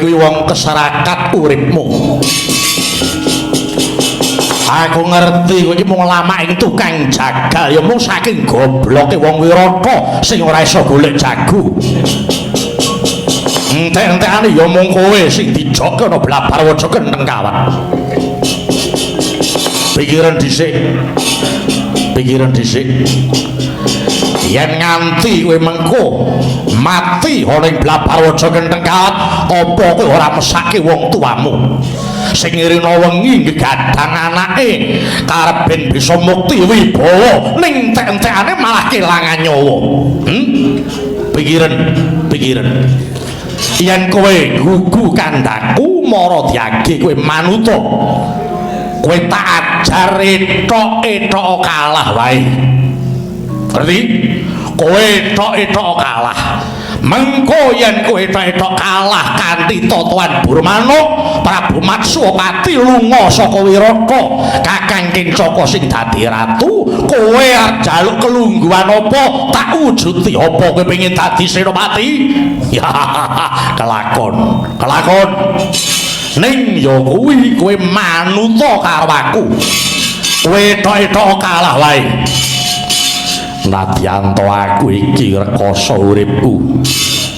kuwi wong keserakat uripmu. Aku ngerti kowe iki mung lama ing tukang jagal ya mung saking gobloke wong Wirata sing ora iso golek jago. Entek-entekane ya mung kowe sing dijokke ana blabar waja kenteng kawan. Pikiran dhisik. Yen nganti kowe mengko mati ana ing blabar waja kenteng kawan, apa kowe ora mesake wong tuamu? Sing ngiringno wengi gegadang anake karep ben bisa mukti wibawa ning entek-entekane malah kelangan nyawa. Pikiran. Yen kowe gugu kandhaku mara diage kowe manuta. Kowe tak ajar etok-etok kalah wae. Ngerti? Kowe etok-etok kalah. Mengko yen kowe etok kalah kanthi tatoan Burmana, Prabu Matsupati lunga saka Wirata, Kakang Kincaka sing dadi ratu, kowe arep njaluk kelungguhan apa? Tak wujuti apa kowe pengin dadi Senopati? Ya, kelakon. Ning ya kuwi kowe manuta karo aku. Kowe etok-etok kalah wae. Nadyan to aku iki rekoso uripku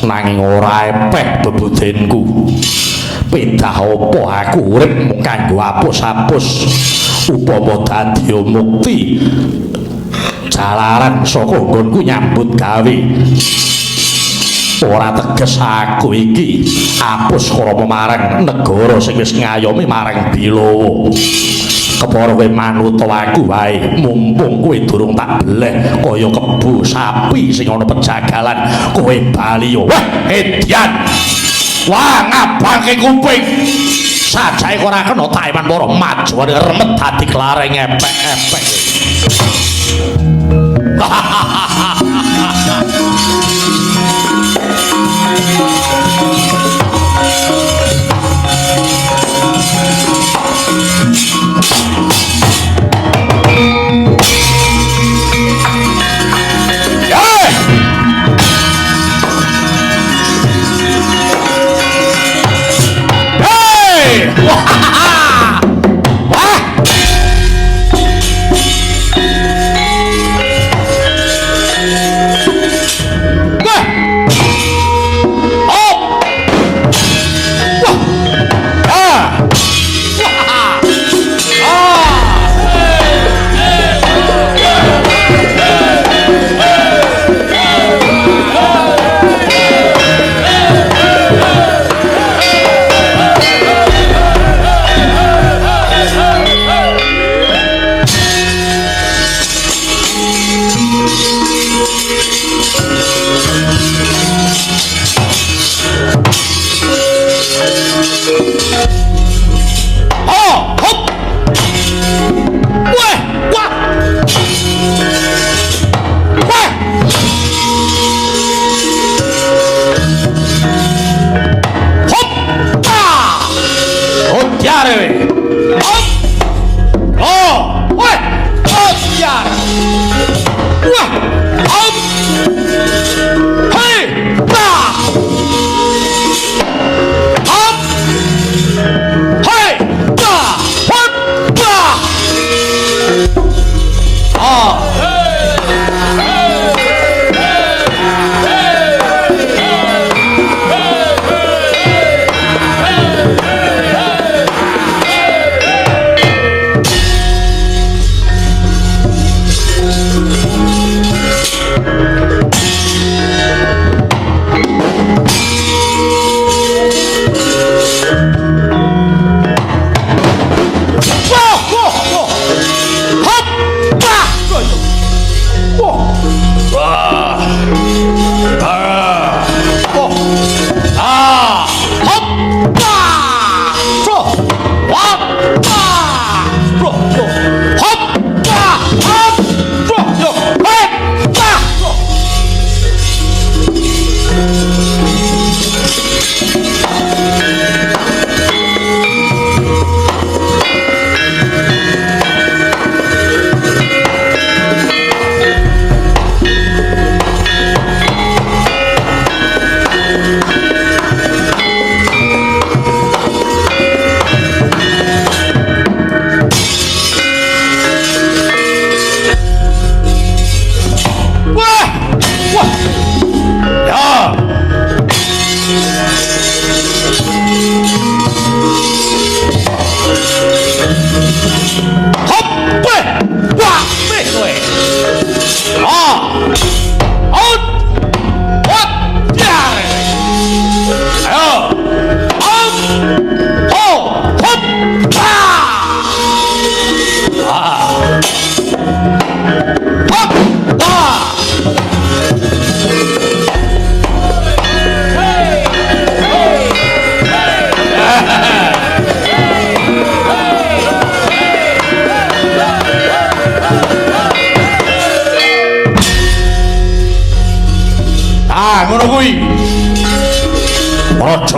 nanging ora epeh bebudenku. Pedah apa aku urip mung kanggo apus-apus upama dadi mukti jalaran saka nggonku nyambut gawe. Ora teges aku iki apus krama marang negara sing wis ngayomi marang Bilawa. Kepara kowe manuta aku wae, mumpung kowe durung tak beleh kaya kebu sapi sing ana pejagalan, kowe bali yo. Wah, edian. Wah, ngabangke kuping. Sajae ora kena taeman para maju remet dadi klareng epek-epek.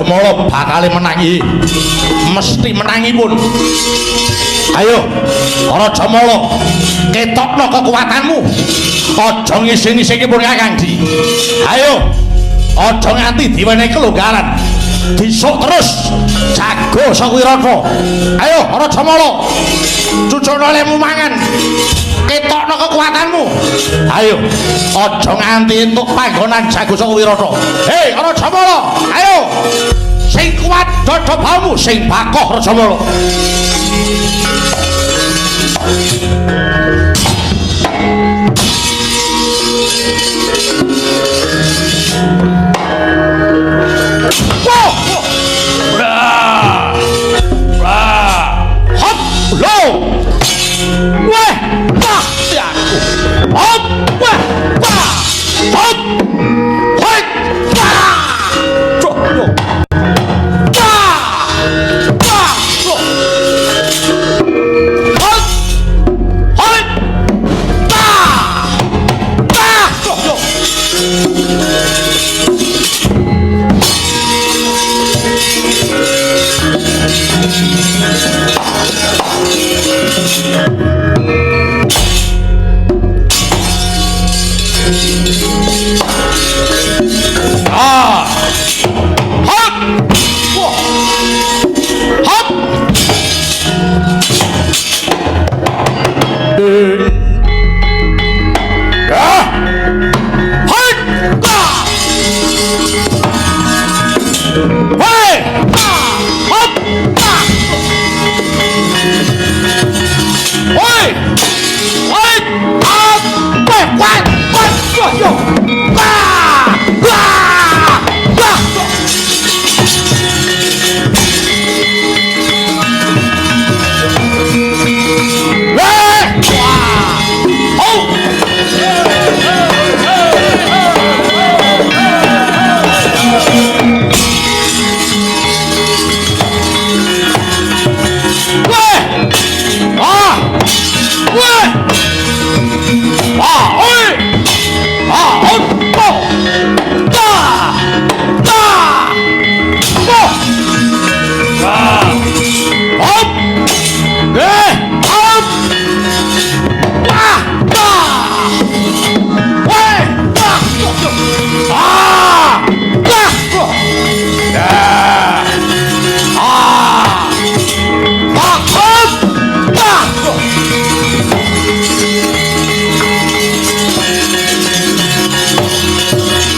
Jamala bakal menangi. Mesti menangi pun. Ayo, para Jamala, ketokno kekuatanmu. Aja ngisi-ngisike pun Kakang Di. Ayo, aja nganti diwenehi kelonggaran. Disuk terus jago Sawirata. Ayo, para Jamala, cucukno lemu mangan. Ketokno kekuatanmu. Ayo, aja nganti entuk panggonan jago Sawirata. Hei, para Jamala, ayo. Sing kuat dada baumu, sing bakoh Rajamala. Hop, lo. Weh, wah, aku. Hop, weh, wah, hop, hoi, wah. Yo. Thank you.